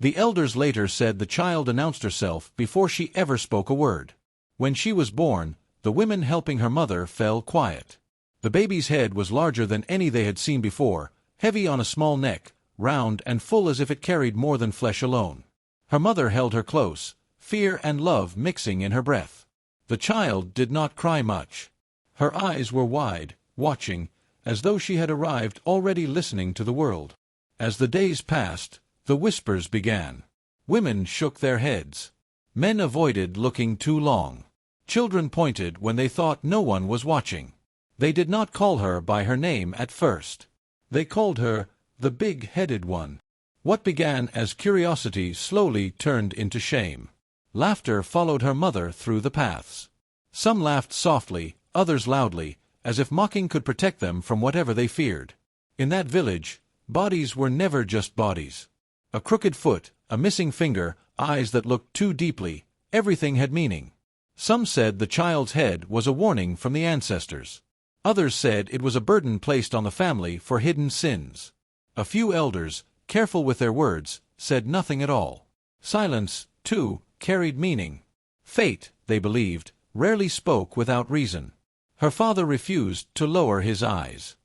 The elders later said the child announced herself before she ever spoke a word. When she was born, the women helping her mother fell quiet. The baby's head was larger than any they had seen before, heavy on a small neck, round and full as if it carried more than flesh alone. Her mother held her close, fear and love mixing in her breath. The child did not cry much. Her eyes were wide, watching, as though she had arrived already listening to the world. As the days passed, the whispers began. Women shook their heads. Men avoided looking too long. Children pointed when they thought no one was watching. They did not call her by her name at first. They called her the big-headed one. What began as curiosity slowly turned into shame. Laughter followed her mother through the paths. Some laughed softly, others loudly, as if mocking could protect them from whatever they feared. In that village, bodies were never just bodies. A crooked foot, a missing finger, eyes that looked too deeply, everything had meaning. Some said the child's head was a warning from the ancestors. Others said it was a burden placed on the family for hidden sins. A few elders, careful with their words, said nothing at all. Silence, too, carried meaning. Fate, they believed, rarely spoke without reason. Her father refused to lower his eyes.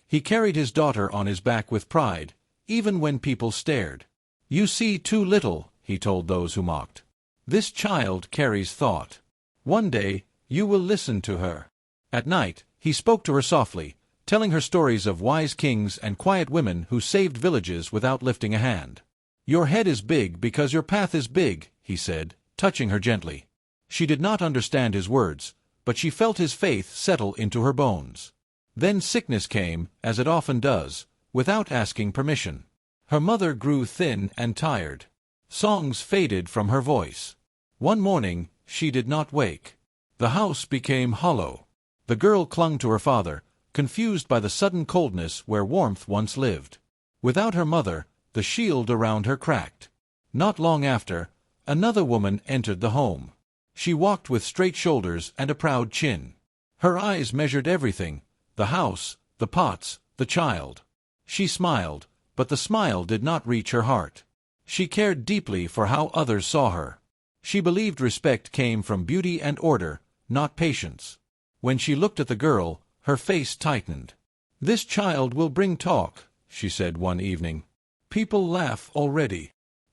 He carried his daughter on his back with pride, even when people stared. "You see too little," he told those who mocked. "This child carries thought. One day, you will listen to her." At night, he spoke to her softly, telling her stories of wise kings and quiet women who saved villages without lifting a hand. "Your head is big because your path is big," he said, touching her gently. She did not understand his words, but she felt his faith settle into her bones. Then sickness came, as it often does, without asking permission. Her mother grew thin and tired. Songs faded from her voice. One morning, she did not wake. The house became hollow. The girl clung to her father, confused by the sudden coldness where warmth once lived. Without her mother, the shield around her cracked. Not long after, another woman entered the home. She walked with straight shoulders and a proud chin. Her eyes measured everything, the house, the pots, the child. She smiled, but the smile did not reach her heart. She cared deeply for how others saw her. She believed respect came from beauty and order, not patience. When she looked at the girl, her face tightened. "This child will bring talk," she said one evening. "People laugh already."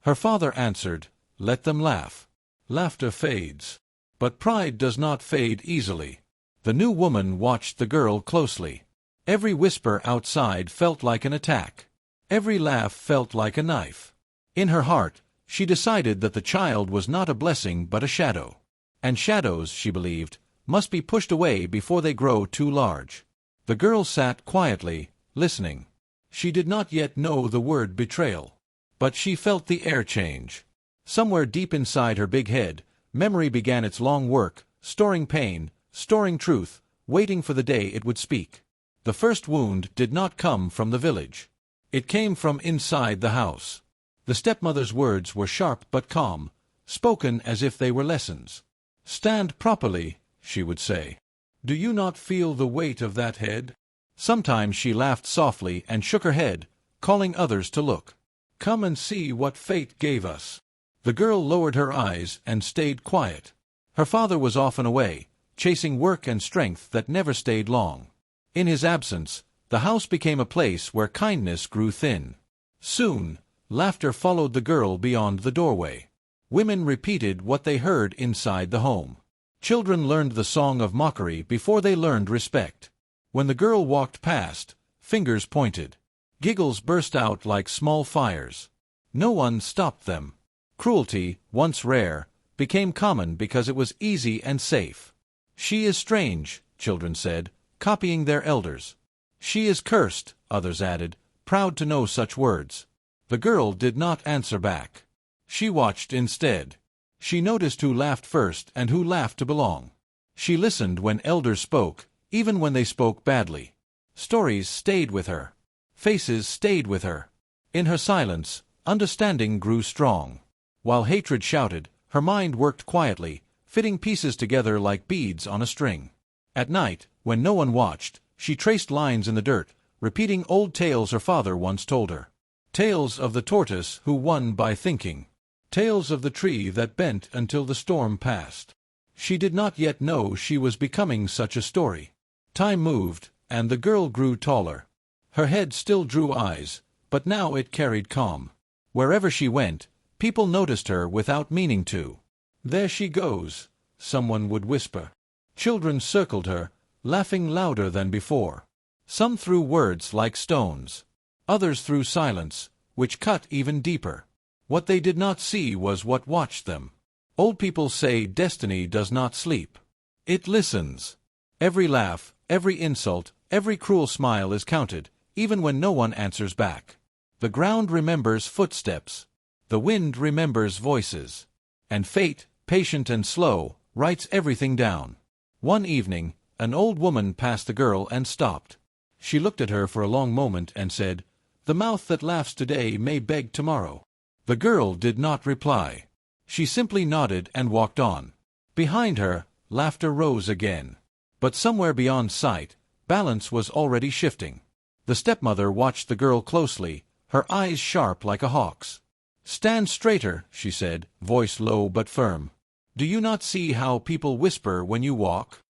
Her father answered, "Let them laugh. Laughter fades. But pride does not fade easily." The new woman watched the girl closely. Every whisper outside felt like an attack. Every laugh felt like a knife. In her heart, she decided that the child was not a blessing but a shadow. And shadows, she believed, must be pushed away before they grow too large. The girl sat quietly, listening. She did not yet know the word betrayal. But she felt the air change. Somewhere deep inside her big head, memory began its long work, storing pain, storing truth, waiting for the day it would speak. The first wound did not come from the village. It came from inside the house. The stepmother's words were sharp but calm, spoken as if they were lessons. "Stand properly," she would say. "Do you not feel the weight of that head?" Sometimes she laughed softly and shook her head, calling others to look. "Come and see what fate gave us." The girl lowered her eyes and stayed quiet. Her father was often away, chasing work and strength that never stayed long. In his absence, the house became a place where kindness grew thin. Soon, laughter followed the girl beyond the doorway. Women repeated what they heard inside the home. Children learned the song of mockery before they learned respect. When the girl walked past, fingers pointed. Giggles burst out like small fires. No one stopped them. Cruelty, once rare, became common because it was easy and safe. "She is strange," children said, copying their elders. "She is cursed," others added, proud to know such words. The girl did not answer back. She watched instead. She noticed who laughed first and who laughed to belong. She listened when elders spoke, even when they spoke badly. Stories stayed with her. Faces stayed with her. In her silence, understanding grew strong. While hatred shouted, her mind worked quietly, fitting pieces together like beads on a string. At night, when no one watched, she traced lines in the dirt, repeating old tales her father once told her. Tales of the tortoise who won by thinking. Tales of the tree that bent until the storm passed. She did not yet know she was becoming such a story. Time moved, and the girl grew taller. Her head still drew eyes, but now it carried calm. Wherever she went, people noticed her without meaning to. "There she goes," someone would whisper. Children circled her, laughing louder than before. Some threw words like stones. Others threw silence, which cut even deeper. What they did not see was what watched them. Old people say destiny does not sleep. It listens. Every laugh, every insult, every cruel smile is counted, even when no one answers back. The ground remembers footsteps. The wind remembers voices. And fate, patient and slow, writes everything down. One evening, an old woman passed the girl and stopped. She looked at her for a long moment and said, "The mouth that laughs today may beg tomorrow." The girl did not reply. She simply nodded and walked on. Behind her, laughter rose again. But somewhere beyond sight, balance was already shifting. The stepmother watched the girl closely, her eyes sharp like a hawk's. "Stand straighter," she said, voice low but firm. "Do you not see how people whisper when you walk?"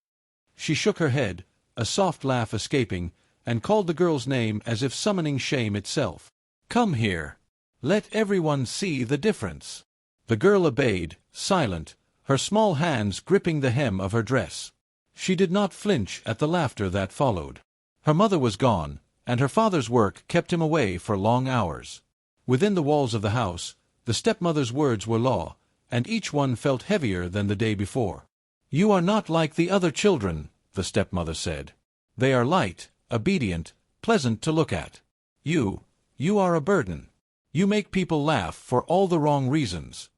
She shook her head, a soft laugh escaping, and called the girl's name as if summoning shame itself. "Come here. Let everyone see the difference." The girl obeyed, silent, her small hands gripping the hem of her dress. She did not flinch at the laughter that followed. Her mother was gone, and her father's work kept him away for long hours. Within the walls of the house, the stepmother's words were law, and each one felt heavier than the day before. "You are not like the other children," the stepmother said. "They are light, obedient, pleasant to look at. You are a burden. You make people laugh for all the wrong reasons."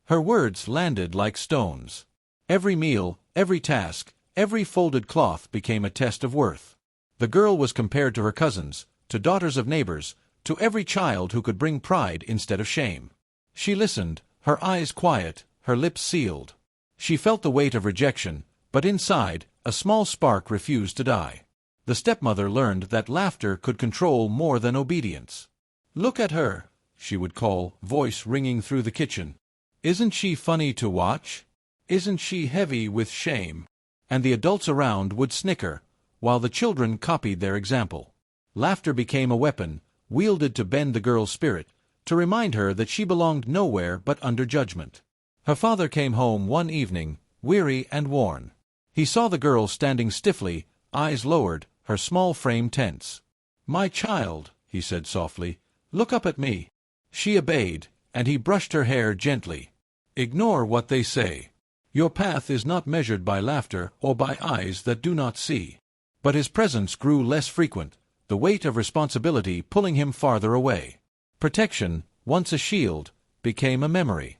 Her words landed like stones. Every meal, every task, every folded cloth became a test of worth. The girl was compared to her cousins, to daughters of neighbors, to every child who could bring pride instead of shame. She listened, her eyes quiet, her lips sealed. She felt the weight of rejection, but inside, a small spark refused to die. The stepmother learned that laughter could control more than obedience. "Look at her," she would call, voice ringing through the kitchen. "Isn't she funny to watch? Isn't she heavy with shame?" And the adults around would snicker, while the children copied their example. Laughter became a weapon, wielded to bend the girl's spirit, to remind her that she belonged nowhere but under judgment. Her father came home one evening, weary and worn. He saw the girl standing stiffly, eyes lowered, her small frame tense. "My child," he said softly, "look up at me." She obeyed, and he brushed her hair gently. "Ignore what they say. Your path is not measured by laughter or by eyes that do not see." But his presence grew less frequent, the weight of responsibility pulling him farther away. Protection, once a shield, became a memory.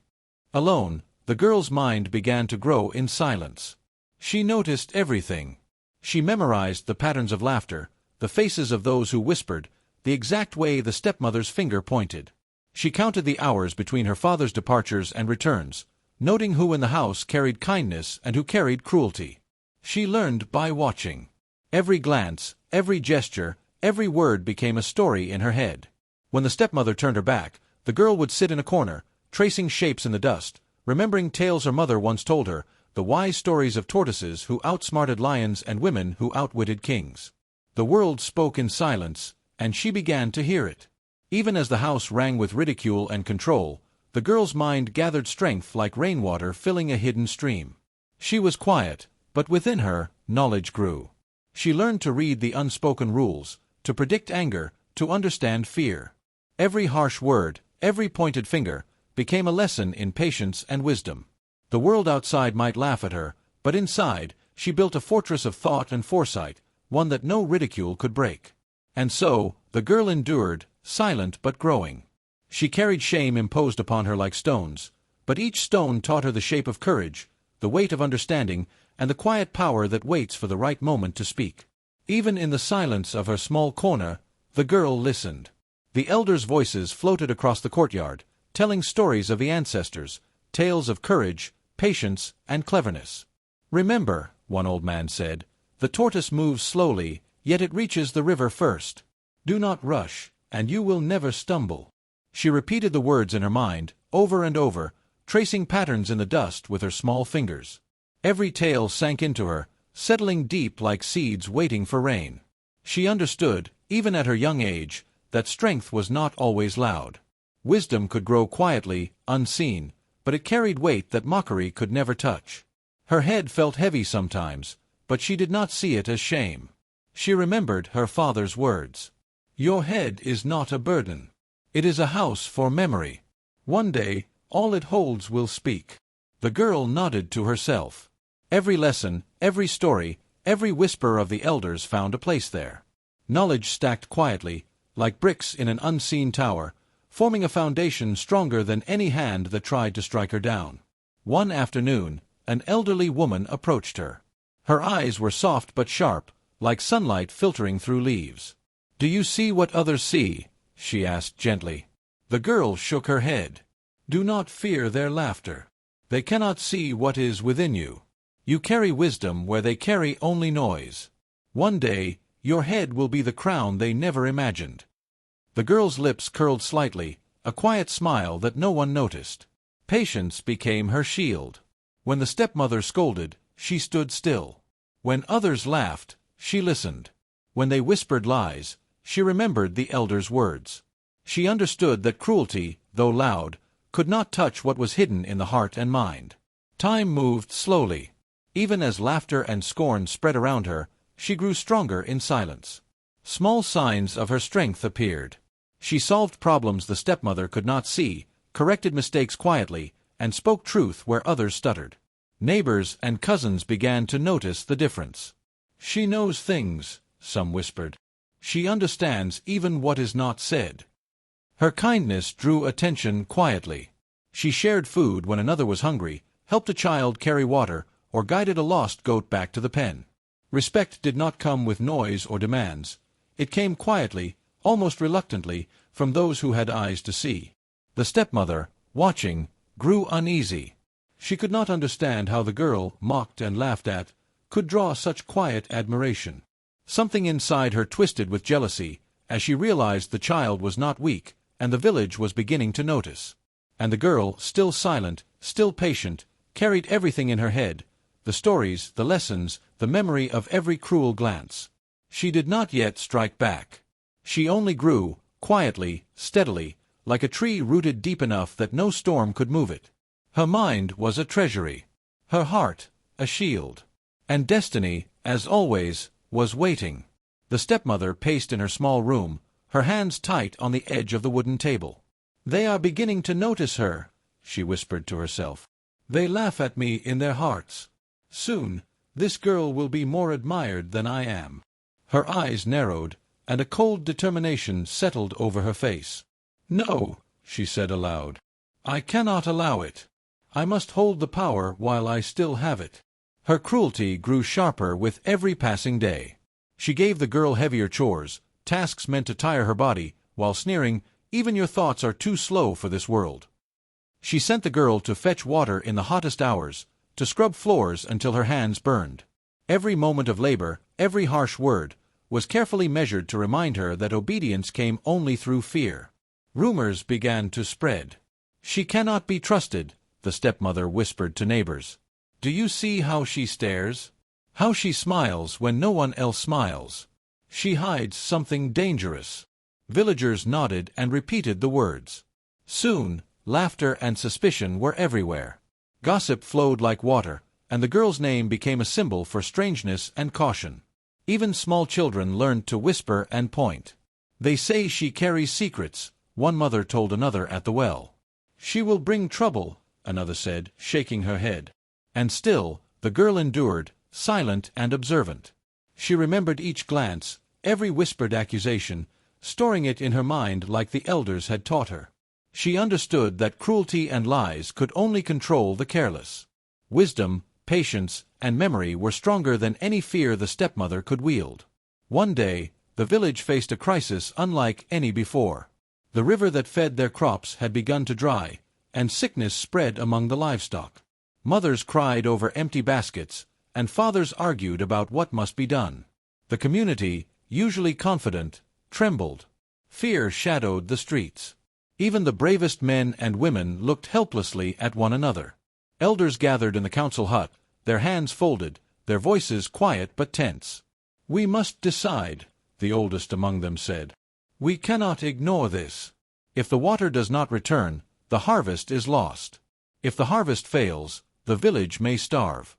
Alone, the girl's mind began to grow in silence. She noticed everything. She memorized the patterns of laughter, the faces of those who whispered, the exact way the stepmother's finger pointed. She counted the hours between her father's departures and returns, noting who in the house carried kindness and who carried cruelty. She learned by watching. Every glance, every gesture, every word became a story in her head. When the stepmother turned her back, the girl would sit in a corner, tracing shapes in the dust, remembering tales her mother once told her, the wise stories of tortoises who outsmarted lions and women who outwitted kings. The world spoke in silence, and she began to hear it. Even as the house rang with ridicule and control, the girl's mind gathered strength like rainwater filling a hidden stream. She was quiet, but within her, knowledge grew. She learned to read the unspoken rules, to predict anger, to understand fear. Every harsh word, every pointed finger, became a lesson in patience and wisdom. The world outside might laugh at her, but inside, she built a fortress of thought and foresight, one that no ridicule could break. And so, the girl endured, silent but growing. She carried shame imposed upon her like stones, but each stone taught her the shape of courage, the weight of understanding, and the quiet power that waits for the right moment to speak. Even in the silence of her small corner, the girl listened. The elders' voices floated across the courtyard, telling stories of the ancestors, tales of courage, patience, and cleverness. "Remember," one old man said, "the tortoise moves slowly, yet it reaches the river first. Do not rush, and you will never stumble." She repeated the words in her mind, over and over, tracing patterns in the dust with her small fingers. Every tale sank into her, settling deep like seeds waiting for rain. She understood, even at her young age, that strength was not always loud. Wisdom could grow quietly, unseen, but it carried weight that mockery could never touch. Her head felt heavy sometimes, but she did not see it as shame. She remembered her father's words. "Your head is not a burden. It is a house for memory. One day, all it holds will speak." The girl nodded to herself. Every lesson, every story, every whisper of the elders found a place there. Knowledge stacked quietly, like bricks in an unseen tower, forming a foundation stronger than any hand that tried to strike her down. One afternoon, an elderly woman approached her. Her eyes were soft but sharp, like sunlight filtering through leaves. "Do you see what others see?" she asked gently. The girl shook her head. "Do not fear their laughter. They cannot see what is within you. You carry wisdom where they carry only noise. One day, your head will be the crown they never imagined." The girl's lips curled slightly, a quiet smile that no one noticed. Patience became her shield. When the stepmother scolded, she stood still. When others laughed, she listened. When they whispered lies, she remembered the elders' words. She understood that cruelty, though loud, could not touch what was hidden in the heart and mind. Time moved slowly. Even as laughter and scorn spread around her, she grew stronger in silence. Small signs of her strength appeared. She solved problems the stepmother could not see, corrected mistakes quietly, and spoke truth where others stuttered. Neighbors and cousins began to notice the difference. "She knows things," some whispered. "She understands even what is not said." Her kindness drew attention quietly. She shared food when another was hungry, helped a child carry water, or guided a lost goat back to the pen. Respect did not come with noise or demands. It came quietly, almost reluctantly, from those who had eyes to see. The stepmother, watching, grew uneasy. She could not understand how the girl, mocked and laughed at, could draw such quiet admiration. Something inside her twisted with jealousy, as she realized the child was not weak, and the village was beginning to notice. And the girl, still silent, still patient, carried everything in her head, the stories, the lessons, the memory of every cruel glance. She did not yet strike back. She only grew, quietly, steadily, like a tree rooted deep enough that no storm could move it. Her mind was a treasury, her heart a shield. And destiny, as always, was waiting. The stepmother paced in her small room, her hands tight on the edge of the wooden table. "They are beginning to notice her," she whispered to herself. "They laugh at me in their hearts. Soon, this girl will be more admired than I am." Her eyes narrowed, and a cold determination settled over her face. "No," she said aloud. "I cannot allow it. I must hold the power while I still have it." Her cruelty grew sharper with every passing day. She gave the girl heavier chores, tasks meant to tire her body, while sneering, "Even your thoughts are too slow for this world." She sent the girl to fetch water in the hottest hours, to scrub floors until her hands burned. Every moment of labor, every harsh word, was carefully measured to remind her that obedience came only through fear. Rumors began to spread. "She cannot be trusted," the stepmother whispered to neighbors. "Do you see how she stares? How she smiles when no one else smiles? She hides something dangerous." Villagers nodded and repeated the words. Soon, laughter and suspicion were everywhere. Gossip flowed like water, and the girl's name became a symbol for strangeness and caution. Even small children learned to whisper and point. "They say she carries secrets," one mother told another at the well. "She will bring trouble," another said, shaking her head. And still, the girl endured, silent and observant. She remembered each glance, every whispered accusation, storing it in her mind like the elders had taught her. She understood that cruelty and lies could only control the careless. Wisdom, patience, and memory were stronger than any fear the stepmother could wield. One day, the village faced a crisis unlike any before. The river that fed their crops had begun to dry, and sickness spread among the livestock. Mothers cried over empty baskets, and fathers argued about what must be done. The community, usually confident, trembled. Fear shadowed the streets. Even the bravest men and women looked helplessly at one another. Elders gathered in the council hut, their hands folded, their voices quiet but tense. "We must decide," the oldest among them said. "We cannot ignore this. If the water does not return, the harvest is lost. If the harvest fails, the village may starve."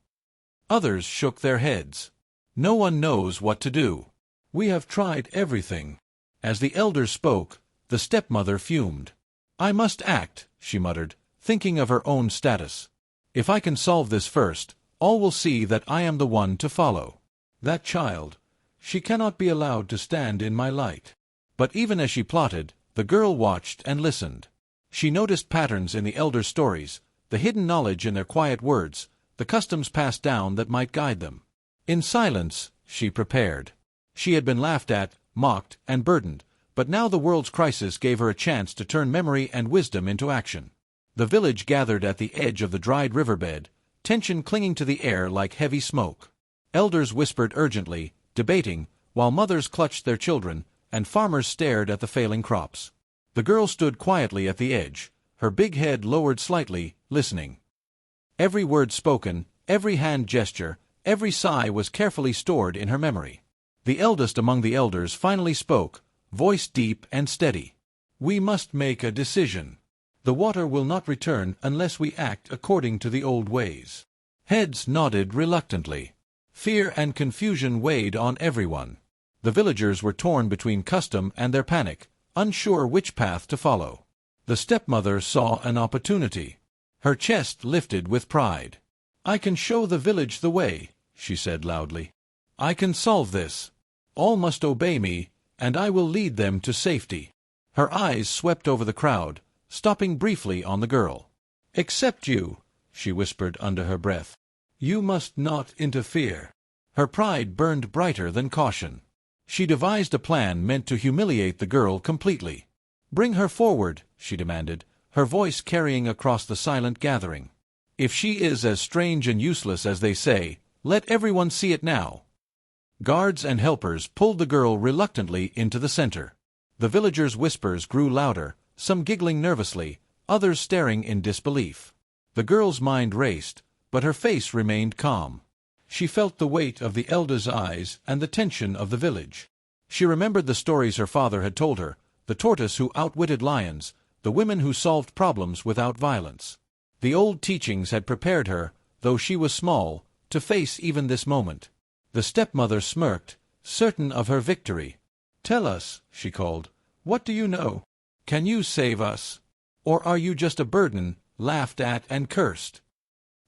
Others shook their heads. "No one knows what to do. We have tried everything." As the elders spoke, the stepmother fumed. "I must act," she muttered, thinking of her own status. "If I can solve this first, all will see that I am the one to follow. That child, she cannot be allowed to stand in my light." But even as she plotted, the girl watched and listened. She noticed patterns in the elders' stories, the hidden knowledge in their quiet words, the customs passed down that might guide them. In silence, she prepared. She had been laughed at, mocked, and burdened, but now the world's crisis gave her a chance to turn memory and wisdom into action. The village gathered at the edge of the dried riverbed, tension clinging to the air like heavy smoke. Elders whispered urgently, debating, while mothers clutched their children, and farmers stared at the failing crops. The girl stood quietly at the edge, her big head lowered slightly, listening. Every word spoken, every hand gesture, every sigh was carefully stored in her memory. The eldest among the elders finally spoke, voice deep and steady. "We must make a decision. The water will not return unless we act according to the old ways." Heads nodded reluctantly. Fear and confusion weighed on everyone. The villagers were torn between custom and their panic, unsure which path to follow. The stepmother saw an opportunity. Her chest lifted with pride. "I can show the village the way," she said loudly. "I can solve this. All must obey me, and I will lead them to safety." Her eyes swept over the crowd, stopping briefly on the girl. "Except you," she whispered under her breath. "You must not interfere." Her pride burned brighter than caution. She devised a plan meant to humiliate the girl completely. "Bring her forward," she demanded, her voice carrying across the silent gathering. "If she is as strange and useless as they say, let everyone see it now." Guards and helpers pulled the girl reluctantly into the center. The villagers' whispers grew louder, some giggling nervously, others staring in disbelief. The girl's mind raced, but her face remained calm. She felt the weight of the elders' eyes and the tension of the village. She remembered the stories her father had told her, the tortoise who outwitted lions, the women who solved problems without violence. The old teachings had prepared her, though she was small, to face even this moment. The stepmother smirked, certain of her victory. "Tell us," she called, "what do you know? Can you save us? Or are you just a burden, laughed at and cursed?"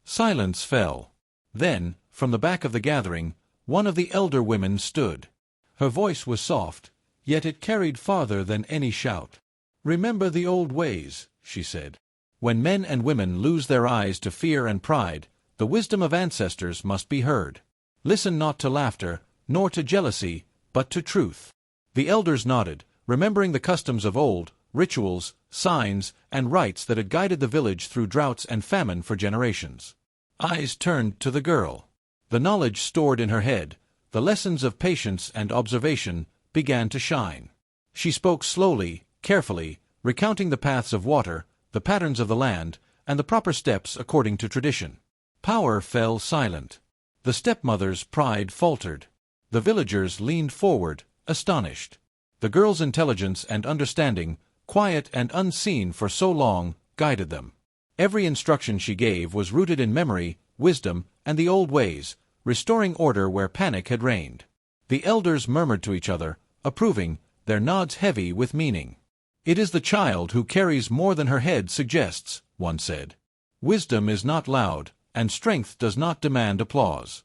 Silence fell. Then, from the back of the gathering, one of the elder women stood. Her voice was soft, yet it carried farther than any shout. "Remember the old ways," she said. "When men and women lose their eyes to fear and pride, the wisdom of ancestors must be heard. Listen not to laughter, nor to jealousy, but to truth." The elders nodded, remembering the customs of old, rituals, signs, and rites that had guided the village through droughts and famine for generations. Eyes turned to the girl. The knowledge stored in her head, the lessons of patience and observation, began to shine. She spoke slowly, carefully, recounting the paths of water, the patterns of the land, and the proper steps according to tradition. Power fell silent. The stepmother's pride faltered. The villagers leaned forward, astonished. The girl's intelligence and understanding, quiet and unseen for so long, guided them. Every instruction she gave was rooted in memory, wisdom, and the old ways, restoring order where panic had reigned. The elders murmured to each other, approving, their nods heavy with meaning. "It is the child who carries more than her head suggests," one said. "Wisdom is not loud, and strength does not demand applause."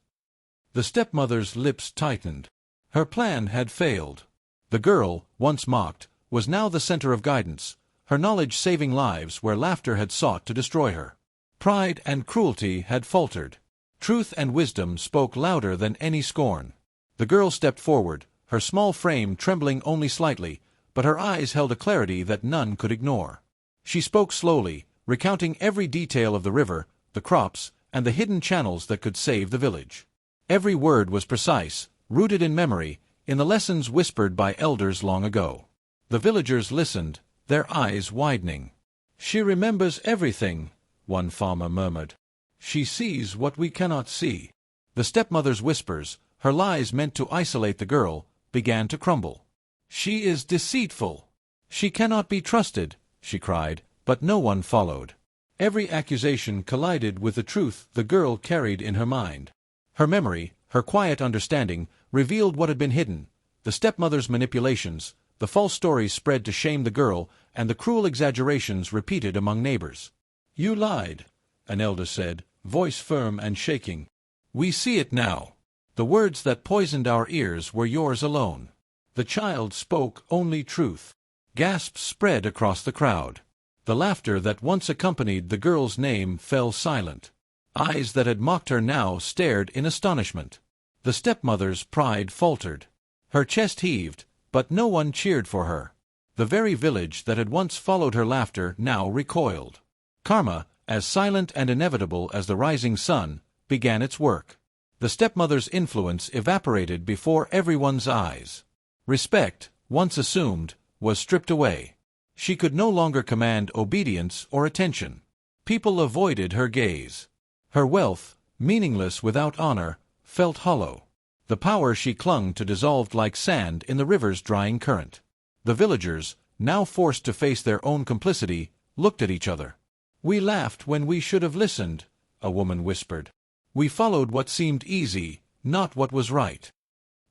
The stepmother's lips tightened. Her plan had failed. The girl, once mocked, was now the center of guidance, her knowledge saving lives where laughter had sought to destroy her. Pride and cruelty had faltered. Truth and wisdom spoke louder than any scorn. The girl stepped forward, her small frame trembling only slightly, but her eyes held a clarity that none could ignore. She spoke slowly, recounting every detail of the river, the crops, and the hidden channels that could save the village. Every word was precise, rooted in memory, in the lessons whispered by elders long ago. The villagers listened, their eyes widening. "She remembers everything," one farmer murmured. "She sees what we cannot see." The stepmother's whispers, her lies meant to isolate the girl, began to crumble. "She is deceitful. She cannot be trusted," she cried, but no one followed. Every accusation collided with the truth the girl carried in her mind. Her memory, her quiet understanding, revealed what had been hidden. The stepmother's manipulations, the false stories spread to shame the girl, and the cruel exaggerations repeated among neighbors. "You lied," an elder said, voice firm and shaking. "We see it now. The words that poisoned our ears were yours alone." The child spoke only truth. Gasps spread across the crowd. The laughter that once accompanied the girl's name fell silent. Eyes that had mocked her now stared in astonishment. The stepmother's pride faltered. Her chest heaved, but no one cheered for her. The very village that had once followed her laughter now recoiled. Karma, as silent and inevitable as the rising sun, began its work. The stepmother's influence evaporated before everyone's eyes. Respect, once assumed, was stripped away. She could no longer command obedience or attention. People avoided her gaze. Her wealth, meaningless without honor, felt hollow. The power she clung to dissolved like sand in the river's drying current. The villagers, now forced to face their own complicity, looked at each other. "We laughed when we should have listened," a woman whispered. "We followed what seemed easy, not what was right."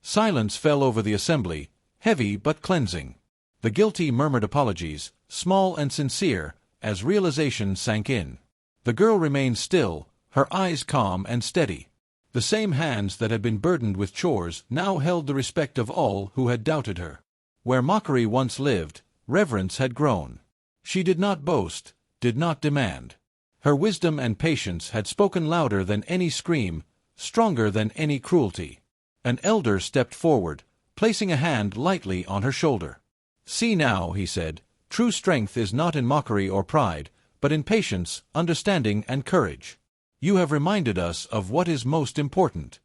Silence fell over the assembly, heavy but cleansing. The guilty murmured apologies, small and sincere, as realization sank in. The girl remained still, her eyes calm and steady. The same hands that had been burdened with chores now held the respect of all who had doubted her. Where mockery once lived, reverence had grown. She did not boast, did not demand. Her wisdom and patience had spoken louder than any scream, stronger than any cruelty. An elder stepped forward, placing a hand lightly on her shoulder. "See now," he said, "true strength is not in mockery or pride, but in patience, understanding, and courage. You have reminded us of what is most important."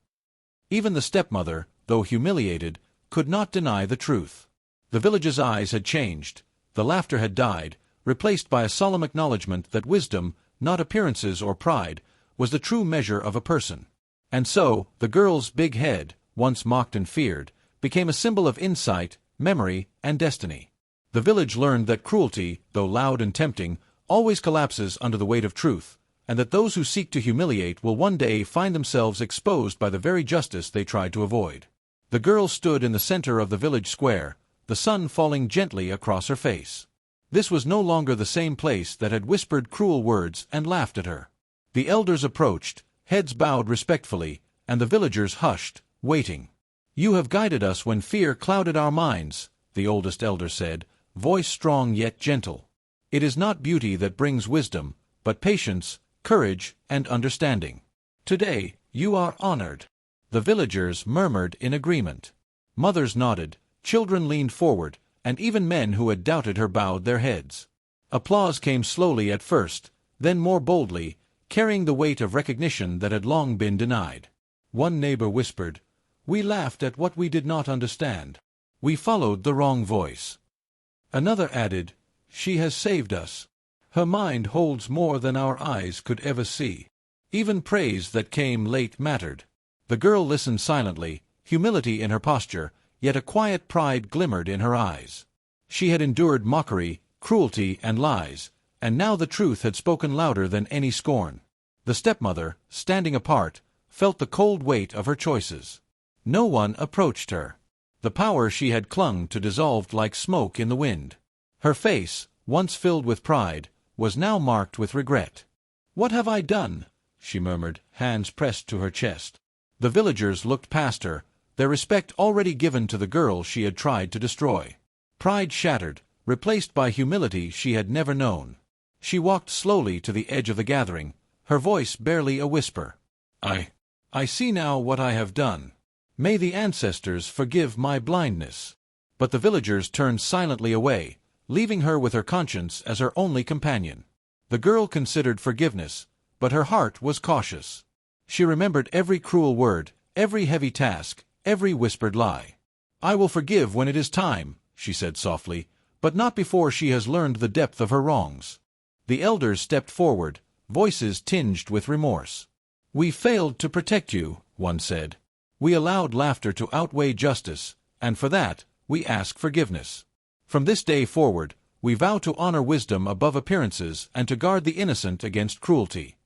Even the stepmother, though humiliated, could not deny the truth. The village's eyes had changed. The laughter had died, replaced by a solemn acknowledgment that wisdom, not appearances or pride, was the true measure of a person. And so, the girl's big head, once mocked and feared, became a symbol of insight, memory, and destiny. The village learned that cruelty, though loud and tempting, always collapses under the weight of truth, and that those who seek to humiliate will one day find themselves exposed by the very justice they tried to avoid. The girl stood in the center of the village square, the sun falling gently across her face. This was no longer the same place that had whispered cruel words and laughed at her. The elders approached, heads bowed respectfully, and the villagers hushed, waiting. "You have guided us when fear clouded our minds," the oldest elder said, voice strong yet gentle. "It is not beauty that brings wisdom, but patience, courage, and understanding. Today, you are honored." The villagers murmured in agreement. Mothers nodded, children leaned forward, and even men who had doubted her bowed their heads. Applause came slowly at first, then more boldly, carrying the weight of recognition that had long been denied. One neighbor whispered, "We laughed at what we did not understand. We followed the wrong voice." Another added, "She has saved us. Her mind holds more than our eyes could ever see." Even praise that came late mattered. The girl listened silently, humility in her posture, yet a quiet pride glimmered in her eyes. She had endured mockery, cruelty, and lies, and now the truth had spoken louder than any scorn. The stepmother, standing apart, felt the cold weight of her choices. No one approached her. The power she had clung to dissolved like smoke in the wind. Her face, once filled with pride, was now marked with regret. "What have I done?" she murmured, hands pressed to her chest. The villagers looked past her, their respect already given to the girl she had tried to destroy. Pride shattered, replaced by humility she had never known. She walked slowly to the edge of the gathering, her voice barely a whisper. I see now what I have done. May the ancestors forgive my blindness." But the villagers turned silently away, leaving her with her conscience as her only companion. The girl considered forgiveness, but her heart was cautious. She remembered every cruel word, every heavy task, every whispered lie. "I will forgive when it is time," she said softly, but not before she has learned the depth of her wrongs. The elders stepped forward, voices tinged with remorse. "We failed to protect you," one said. "We allowed laughter to outweigh justice, and for that, we ask forgiveness. From this day forward, we vow to honor wisdom above appearances and to guard the innocent against cruelty."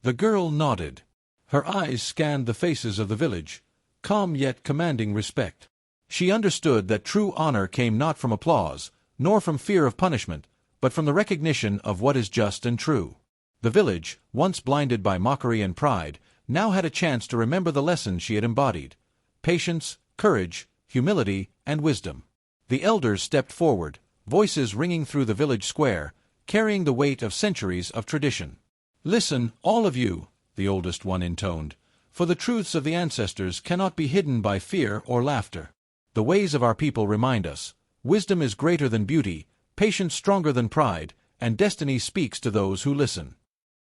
The girl nodded. Her eyes scanned the faces of the village, calm yet commanding respect. She understood that true honor came not from applause, nor from fear of punishment, but from the recognition of what is just and true. The village, once blinded by mockery and pride, now had a chance to remember the lessons she had embodied: patience, courage, humility, and wisdom. The elders stepped forward, voices ringing through the village square, carrying the weight of centuries of tradition. "Listen, all of you," the oldest one intoned, "for the truths of the ancestors cannot be hidden by fear or laughter. The ways of our people remind us: wisdom is greater than beauty, patience stronger than pride, and destiny speaks to those who listen."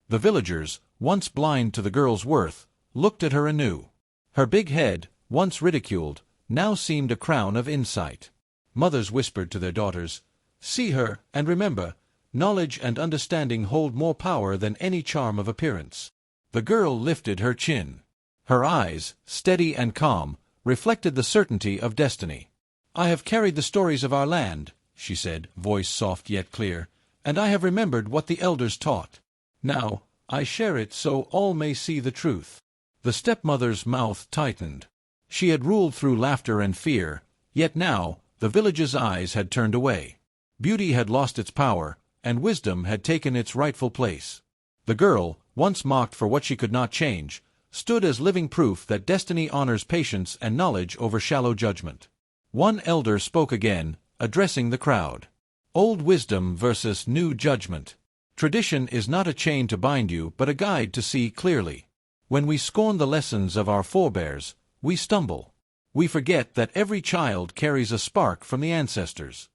The villagers, once blind to the girl's worth, looked at her anew. Her big head, once ridiculed, now seemed a crown of insight. Mothers whispered to their daughters, "See her, and remember, knowledge and understanding hold more power than any charm of appearance." The girl lifted her chin. Her eyes, steady and calm, reflected the certainty of destiny. "I have carried the stories of our land," she said, voice soft yet clear, "and I have remembered what the elders taught. Now, I share it so all may see the truth." The stepmother's mouth tightened. She had ruled through laughter and fear, yet now, the village's eyes had turned away. Beauty had lost its power, and wisdom had taken its rightful place. The girl, once mocked for what she could not change, stood as living proof that destiny honors patience and knowledge over shallow judgment. One elder spoke again, addressing the crowd. "Old wisdom versus new judgment. Tradition is not a chain to bind you, but a guide to see clearly. When we scorn the lessons of our forebears, we stumble. We forget that every child carries a spark from the ancestors."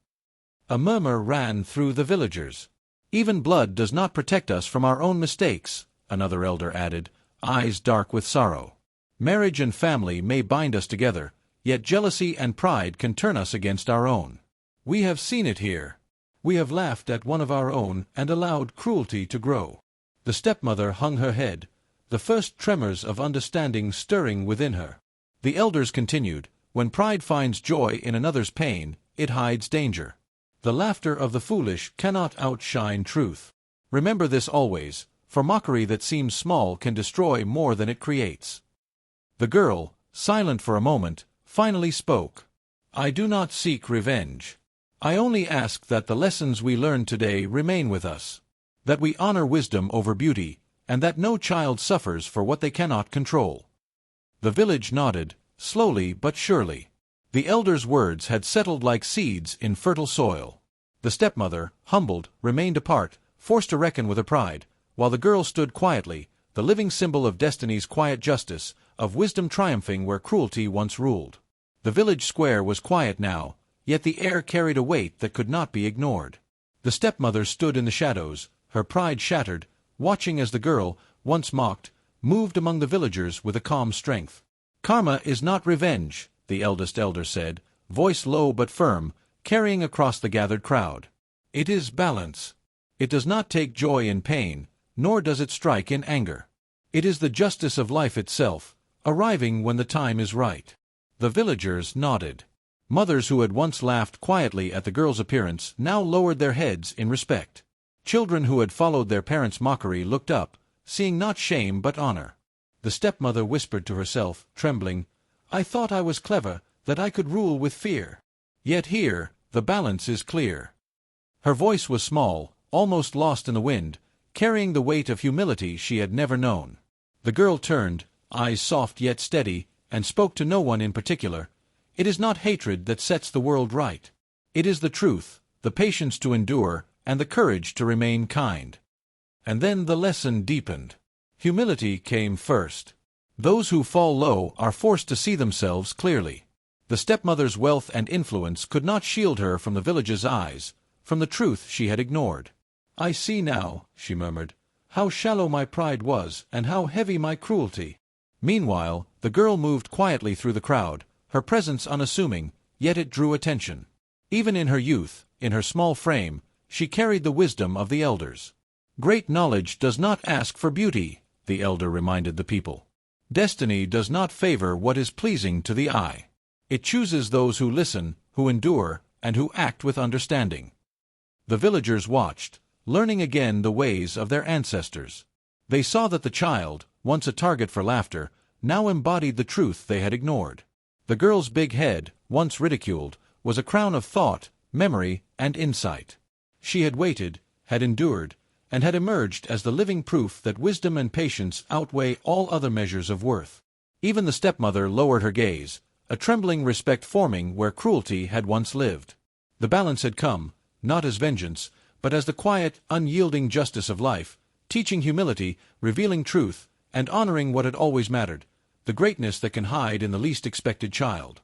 A murmur ran through the villagers. "Even blood does not protect us from our own mistakes," another elder added, eyes dark with sorrow. "Marriage and family may bind us together, yet jealousy and pride can turn us against our own. We have seen it here. We have laughed at one of our own and allowed cruelty to grow." The stepmother hung her head, the first tremors of understanding stirring within her. The elders continued, "When pride finds joy in another's pain, it hides danger. The laughter of the foolish cannot outshine truth. Remember this always, for mockery that seems small can destroy more than it creates." The girl, silent for a moment, finally spoke. "I do not seek revenge. I only ask that the lessons we learned today remain with us. That we honor wisdom over beauty, and that no child suffers for what they cannot control." The village nodded, slowly but surely. The elders' words had settled like seeds in fertile soil. The stepmother, humbled, remained apart, forced to reckon with her pride, while the girl stood quietly, the living symbol of destiny's quiet justice, of wisdom triumphing where cruelty once ruled. The village square was quiet now, yet the air carried a weight that could not be ignored. The stepmother stood in the shadows, her pride shattered, watching as the girl, once mocked, moved among the villagers with a calm strength. "Karma is not revenge," the eldest elder said, voice low but firm, carrying across the gathered crowd. "It is balance. It does not take joy in pain, nor does it strike in anger. It is the justice of life itself, arriving when the time is right." The villagers nodded. Mothers who had once laughed quietly at the girl's appearance now lowered their heads in respect. Children who had followed their parents' mockery looked up, seeing not shame but honor. The stepmother whispered to herself, trembling, "I thought I was clever, that I could rule with fear. Yet here, the balance is clear." Her voice was small, almost lost in the wind, carrying the weight of humility she had never known. The girl turned, eyes soft yet steady, and spoke to no one in particular. "It is not hatred that sets the world right. It is the truth, the patience to endure, and the courage to remain kind." And then the lesson deepened. Humility came first. Those who fall low are forced to see themselves clearly. The stepmother's wealth and influence could not shield her from the village's eyes, from the truth she had ignored. "I see now," she murmured, "how shallow my pride was and how heavy my cruelty." Meanwhile, the girl moved quietly through the crowd, her presence unassuming, yet it drew attention. Even in her youth, in her small frame, she carried the wisdom of the elders. Great knowledge does not ask for beauty, the elder reminded the people. Destiny does not favor what is pleasing to the eye. It chooses those who listen, who endure, and who act with understanding. The villagers watched, learning again the ways of their ancestors. They saw that the child, once a target for laughter, now embodied the truth they had ignored. The girl's big head, once ridiculed, was a crown of thought, memory, and insight. She had waited, had endured, and had emerged as the living proof that wisdom and patience outweigh all other measures of worth. Even the stepmother lowered her gaze, a trembling respect forming where cruelty had once lived. The balance had come, not as vengeance, but as the quiet, unyielding justice of life, teaching humility, revealing truth, and honoring what had always mattered, the greatness that can hide in the least expected child.